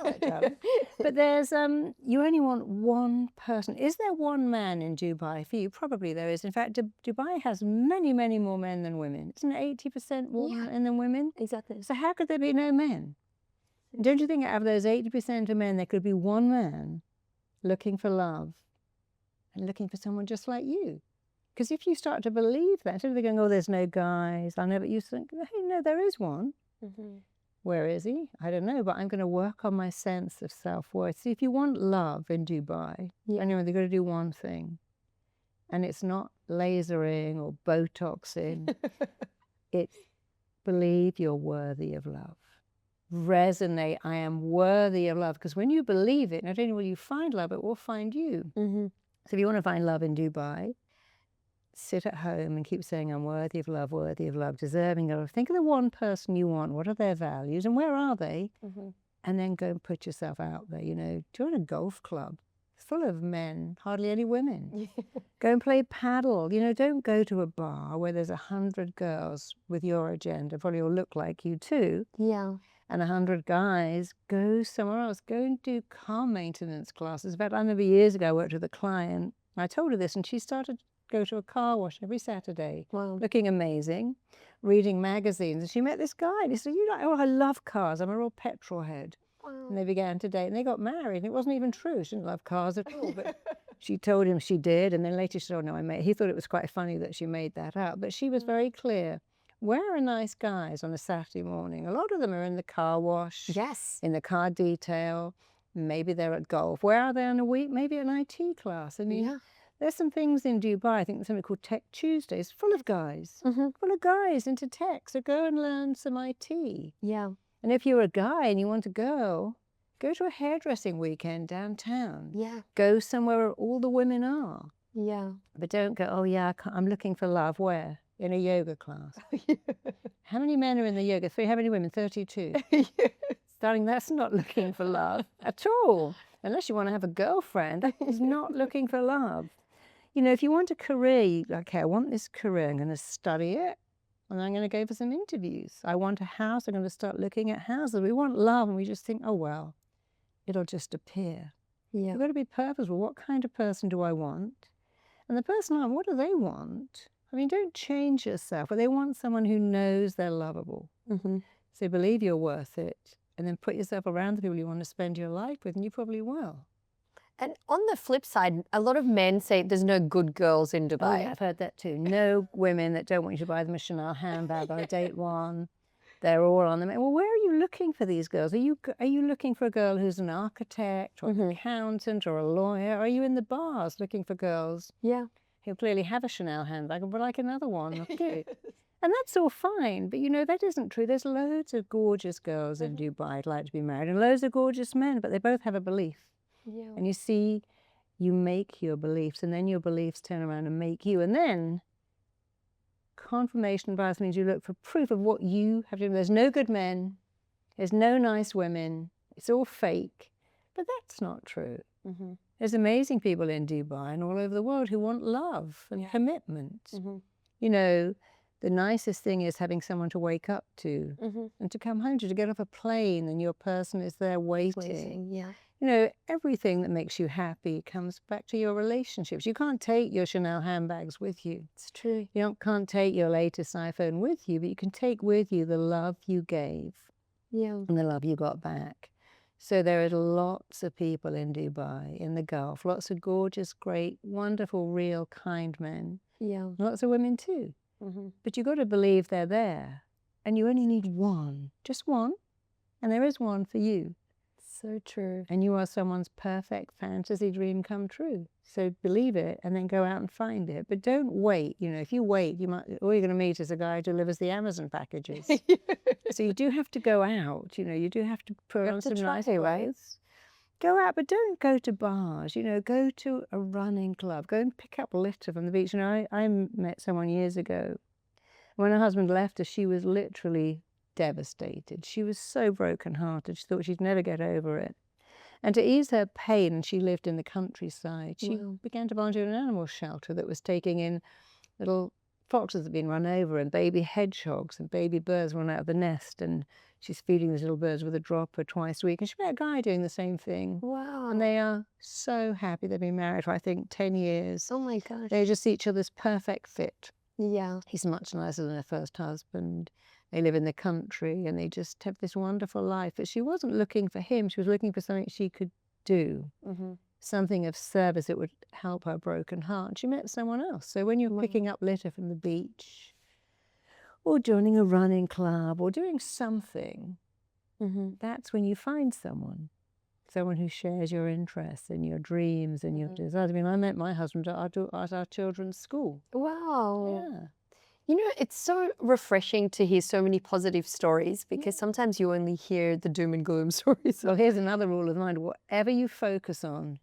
But there's, you only want one person. Is there one man in Dubai for you? Probably there is. In fact, Dubai has many, many more men than women. Isn't it 80% more men than women? Exactly. So how could there be no men? Don't you think out of those 80% of men, there could be one man looking for love and looking for someone just like you? Because if you start to believe that, instead of going, oh, there's no guys, I never used to think, hey, no, there is one. Where is he? I don't know, but I'm going to work on my sense of self-worth. See, if you want love in Dubai, anyway, they've got to do one thing. And it's not lasering or Botoxing. It's believe you're worthy of love. Resonate, I am worthy of love. Because when you believe it, not only will you find love, it will find you. So if you want to find love in Dubai, sit at home and keep saying, I'm worthy of love, deserving of love. Think of the one person you want. What are their values and where are they? And then go and put yourself out there. You know, join a golf club. It's full of men, hardly any women. Go and play paddle. You know, don't go to a bar where there's 100 girls with your agenda, probably all look like you too. Yeah. And 100 guys. Go somewhere else. Go and do car maintenance classes. In fact, I remember years ago I worked with a client. I told her this and she started to go to a car wash every Saturday. Wow. Looking amazing, reading magazines. And she met this guy and he said, you know, oh, I love cars. I'm a real petrol head. Wow. And they began to date and they got married. And it wasn't even true. She didn't love cars at all. But she told him she did. And then later she said, oh, no, he thought it was quite funny that she made that up. But she was very clear. Where are nice guys on a Saturday morning? A lot of them are in the car wash. Yes. In the car detail. Maybe they're at golf. Where are they on a week? Maybe an IT class. I mean, there's some things in Dubai. I think there's something called Tech Tuesdays, full of guys. Full of guys into tech. So go and learn some IT. Yeah. And if you're a guy and you want to go to a hairdressing weekend downtown. Yeah. Go somewhere where all the women are. Yeah. But don't go, oh yeah, I'm looking for love. Where? In a yoga class. How many men are in the yoga? How many women? 32. Darling, that's not looking for love at all. Unless you want to have a girlfriend, that is not looking for love. You know, if you want a career, okay, I want this career, I'm going to study it, and I'm going to go for some interviews. I want a house, I'm going to start looking at houses. We want love, and we just think, oh, well, it'll just appear. Yeah. You've got to be purposeful. What kind of person do I want? And the person I want, what do they want? I mean, don't change yourself, but they want someone who knows they're lovable. So believe you're worth it, and then put yourself around the people you want to spend your life with, and you probably will. And on the flip side, a lot of men say there's no good girls in Dubai. Oh, yeah, I've heard that too. No women that don't want you to buy them a Chanel handbag or date one. They're all on them. Well, where are you looking for these girls? Are you looking for a girl who's an architect or an accountant or a lawyer? Or are you in the bars looking for girls? Yeah. Who clearly have a Chanel handbag and would like another one. Okay. And that's all fine, but you know, that isn't true. There's loads of gorgeous girls in Dubai who'd like to be married and loads of gorgeous men, but they both have a belief. Yeah. And you see, you make your beliefs and then your beliefs turn around and make you. And then confirmation bias means you look for proof of what you have to do. There's no good men. There's no nice women. It's all fake. But that's not true. There's amazing people in Dubai and all over the world who want love and commitment. You know, the nicest thing is having someone to wake up to and to come home to get off a plane and your person is there waiting. Yeah. You know, everything that makes you happy comes back to your relationships. You can't take your Chanel handbags with you. It's true. You can't take your latest iPhone with you, but you can take with you the love you gave and the love you got back. So there are lots of people in Dubai, in the Gulf, lots of gorgeous, great, wonderful, real, kind men. Yeah. Lots of women too. But you've got to believe they're there. And you only need one, just one. And there is one for you. So true. And you are someone's perfect fantasy dream come true. So believe it and then go out and find it. But don't wait. You know, if you wait, all you're going to meet is a guy who delivers the Amazon packages. So you do have to go out. You know, you do have to put on some nice clothes. Right? Go out, but don't go to bars. You know, go to a running club. Go and pick up litter from the beach. You know, I met someone years ago. When her husband left her, she was literally devastated. She was so brokenhearted. She thought she'd never get over it. And to ease her pain, she lived in the countryside. She began to volunteer in an animal shelter that was taking in little foxes that had been run over and baby hedgehogs and baby birds run out of the nest. And she's feeding these little birds with a dropper twice a week. And she met a guy doing the same thing. Wow. And they are so happy. They've been married for, I think, 10 years. Oh my gosh. They're just each other's perfect fit. Yeah. He's much nicer than her first husband. They live in the country and they just have this wonderful life. But she wasn't looking for him. She was looking for something she could do, something of service that would help her broken heart. And she met someone else. So when you're picking up litter from the beach or joining a running club or doing something, that's when you find someone who shares your interests and your dreams and your desires. I mean, I met my husband at our children's school. Wow. Yeah. You know, it's so refreshing to hear so many positive stories because sometimes you only hear the doom and gloom stories. Well, here's another rule of mine. Whatever you focus on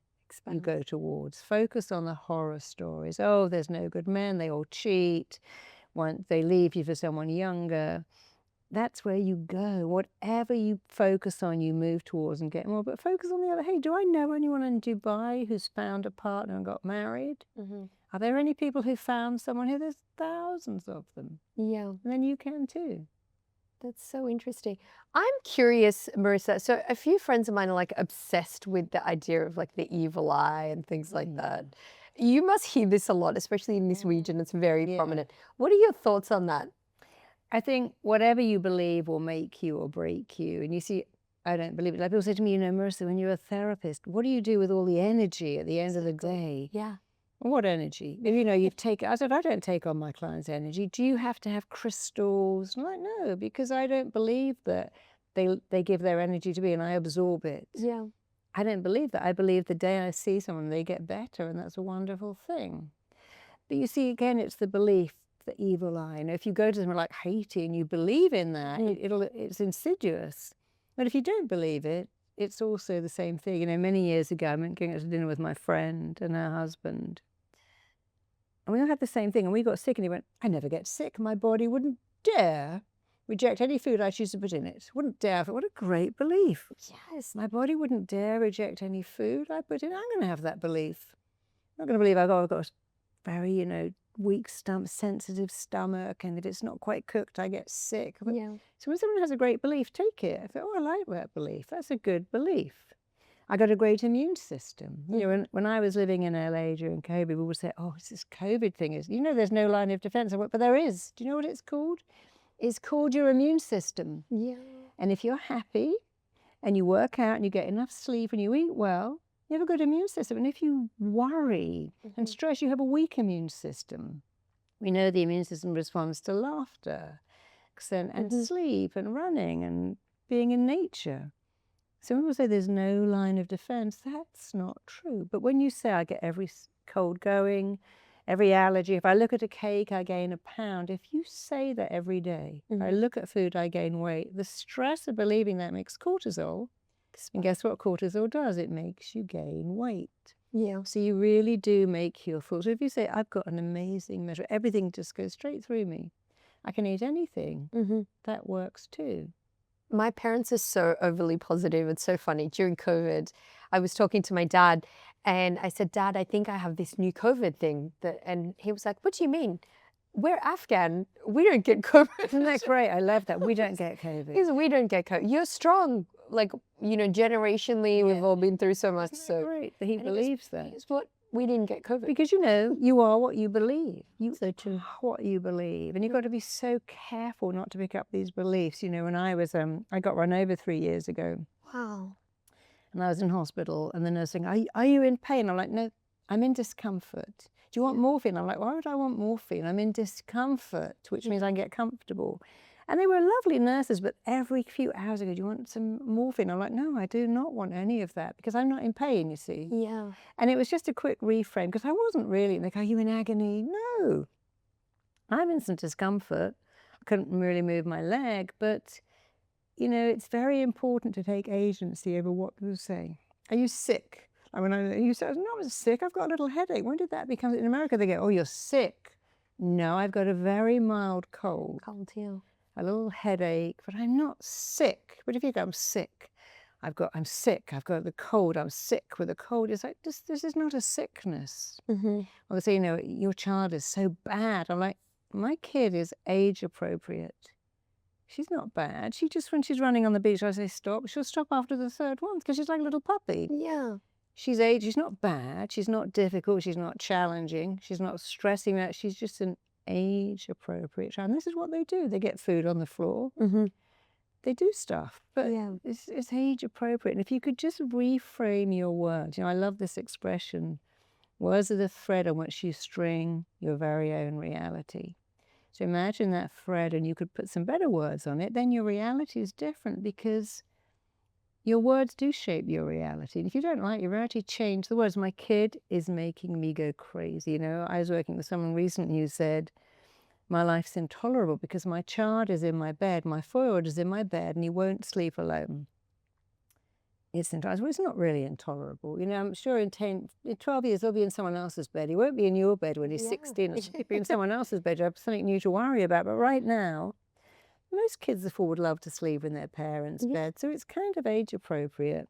you go towards. Focus on the horror stories. Oh, there's no good men. They all cheat. Once they leave you for someone younger. That's where you go. Whatever you focus on, you move towards and get more. But focus on the other. Hey, do I know anyone in Dubai who's found a partner and got married? Are there any people who found someone here? There's thousands of them. Yeah. And then you can too. That's so interesting. I'm curious, Marisa. So a few friends of mine are like obsessed with the idea of like the evil eye and things like that. You must hear this a lot, especially in this region. It's very prominent. What are your thoughts on that? I think whatever you believe will make you or break you. And you see, I don't believe it. Like people say to me, Marisa, when you're a therapist, what do you do with all the energy at the end of the day? Yeah. What energy? You've taken, I said, I don't take on my clients' energy. Do you have to have crystals? I'm like, no, because I don't believe that they give their energy to me and I absorb it. Yeah. I don't believe that. I believe the day I see someone, they get better, and that's a wonderful thing. But you see, again, it's the belief, the evil eye. If you go to somewhere like Haiti and you believe in that, it's insidious. But if you don't believe it, it's also the same thing. Many years ago, I went going out to dinner with my friend and her husband. And we all had the same thing. And we got sick, and he went, I never get sick. My body wouldn't dare reject any food I choose to put in it. Wouldn't dare. What a great belief. Yes. My body wouldn't dare reject any food I put in. I'm going to have that belief. I'm not going to believe I've got a very, weak stomach, sensitive stomach, and if it's not quite cooked, I get sick. But, so when someone has a great belief, take it. I thought, I like that belief. That's a good belief. I got a great immune system. When I was living in LA during COVID, people would say, oh, it's this COVID thing. There's no line of defense. But there is. Do you know what it's called? It's called your immune system. Yeah. And if you're happy and you work out and you get enough sleep and you eat well, you have a good immune system. And if you worry and stress, you have a weak immune system. We know the immune system responds to laughter and sleep and running and being in nature. So when people say there's no line of defense, that's not true. But when you say I get every cold going, every allergy, if I look at a cake, I gain a pound. If you say that every day, if I look at food, I gain weight, the stress of believing that makes cortisol. And guess what cortisol does? It makes you gain weight. Yeah. So you really do make your food. So if you say, I've got an amazing measure, everything just goes straight through me. I can eat anything. That works too. My parents are so overly positive. It's so funny. During COVID, I was talking to my dad and I said, Dad, I think I have this new COVID thing. And he was like, what do you mean? We're Afghan. We don't get COVID. Isn't that great? I love that. We don't get COVID. He said, we don't get COVID. You're strong. Like, generationally, we've all been through so much. So great that he believes that. Here's what we didn't get COVID. Because you are what you believe. So true. Are what you believe. And you've got to be so careful not to pick up these beliefs. When I was, I got run over 3 years ago. Wow. And I was in hospital and the nurse saying, are you in pain? I'm like, no, I'm in discomfort. Do you want morphine? I'm like, why would I want morphine? I'm in discomfort, which means I get comfortable. And they were lovely nurses, but every few hours ago, do you want some morphine? I'm like, no, I do not want any of that because I'm not in pain, you see. Yeah. And it was just a quick reframe because I wasn't really. And they go, are you in agony? No. I'm in some discomfort. I couldn't really move my leg, but, it's very important to take agency over what people say. Are you sick? You said, no, I'm sick. I've got a little headache. When did that become? In America, they go, oh, you're sick. No, I've got a very mild cold. Cold, yeah. A little headache, but I'm not sick. But if you go, I'm sick. I'm sick. I've got the cold. I'm sick with a cold. It's like, this is not a sickness. Or they say, your child is so bad. I'm like, my kid is age appropriate. She's not bad. She just, when she's running on the beach, I say stop. She'll stop after the third one because she's like a little puppy. Yeah. She's not bad. She's not difficult. She's not challenging. She's not stressing out. She's just an age appropriate child. And this is what they do. They get food on the floor. They do stuff, but it's age appropriate. And if you could just reframe your words, I love this expression, words are the thread on which you string your very own reality. So imagine that thread and you could put some better words on it, then your reality is different because your words do shape your reality. And if you don't like your reality, change the words. My kid is making me go crazy. I was working with someone recently who said, my life's intolerable because my child is in my bed, my 4-year-old is in my bed and he won't sleep alone. It's intolerable. It's not really intolerable. You know, I'm sure in 12 years, he'll be in someone else's bed. He won't be in your bed when he's 16. He'll be in someone else's bed. You have something new to worry about. But right now, most kids at 4 would love to sleep in their parents' bed. So it's kind of age appropriate.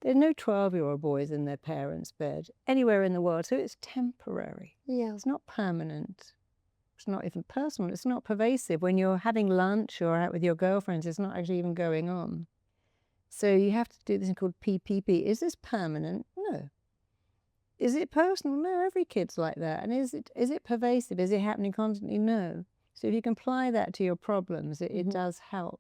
There are no 12-year-old boys in their parents' bed anywhere in the world. So it's temporary. Yeah. It's not permanent. It's not even personal. It's not pervasive. When you're having lunch or out with your girlfriends, it's not actually even going on. So you have to do this thing called PPP. Is this permanent? No. Is it personal? No, every kid's like that. And is it pervasive? Is it happening constantly? No. So if you can apply that to your problems, it does help.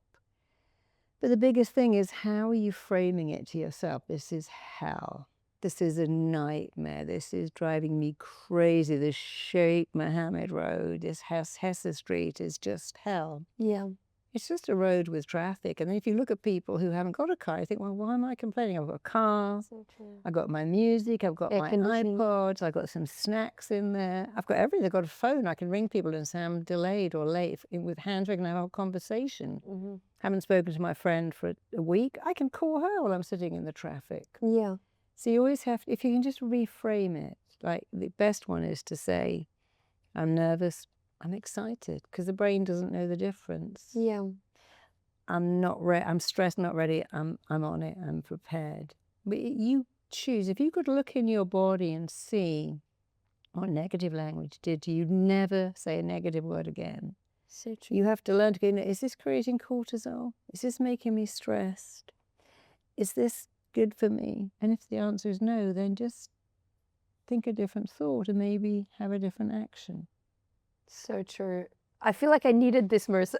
But the biggest thing is, how are you framing it to yourself? This is hell. This is a nightmare. This is driving me crazy. This Sheikh Mohammed Road, this Hesse Street is just hell. Yeah. It's just a road with traffic. And then if you look at people who haven't got a car, you think, well, why am I complaining? I've got a car, So true. I've got my music, I've got Air my conditioning. iPods, I've got some snacks in there. I've got everything. I've got a phone. I can ring people and say I'm delayed or late. With hands, we can have a conversation. Haven't spoken to my friend for a week. I can call her while I'm sitting in the traffic. Yeah. So you always have, if you can just reframe it, like the best one is to say, I'm nervous, I'm excited, because the brain doesn't know the difference. Yeah. I'm stressed, not ready, I'm on it, I'm prepared. But you choose. If you could look in your body and see what negative language did to you, never say a negative word again. So true. You have to learn to go, is this creating cortisol? Is this making me stressed? Is this good for me? And if the answer is no, then just think a different thought and maybe have a different action. So true. I feel like I needed this, Marisa.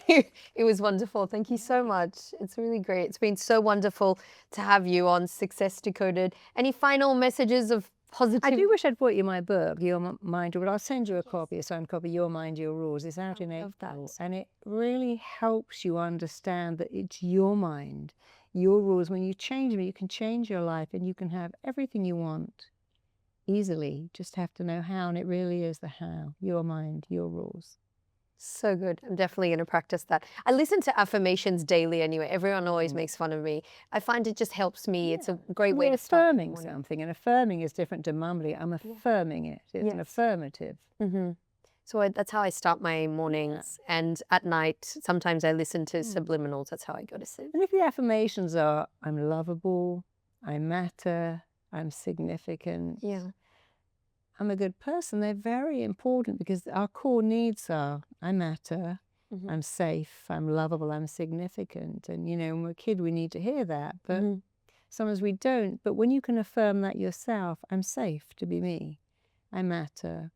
It was wonderful. Thank you so much. It's really great. It's been so wonderful to have you on Success Decoded. Any final messages of positivity? I do wish I'd brought you my book, Your Mind, but I'll send you a copy, a signed copy, Your Mind, Your Rules. It's out in April. And it really helps you understand that it's your mind, your rules. When you change them, you can change your life and you can have everything you want easily. Just have to know how, and it really is the how. Your mind, your rules. So good. I'm definitely going to practice that. I listen to affirmations daily anyway. Everyone always makes fun of me. I find it just helps me. It's a great way to start the affirming morning. something, and affirming is different to mumbling. I'm affirming it. It's an affirmative. So that's how I start my mornings. And at night, sometimes I listen to subliminals. That's how I go to sleep. And if the affirmations are, I'm lovable, I matter, I'm significant, Yeah. I'm a good person, they're very important, because our core needs are, I matter, I'm safe, I'm lovable, I'm significant. And, you know, when we're a kid, we need to hear that. But sometimes we don't. But when you can affirm that yourself, I'm safe to be me, I matter,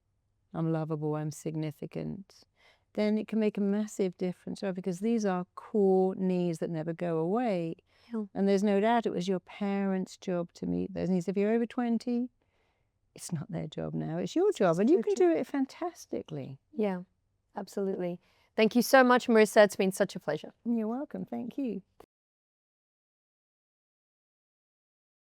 I'm lovable, I'm significant, then it can make a massive difference, right? Because these are core needs that never go away. Yeah. And there's no doubt it was your parents' job to meet those needs. If you're over 20, it's not their job now, it's your job, and you can do it fantastically. Yeah, absolutely. Thank you so much, Marisa. It's been such a pleasure. You're welcome. Thank you.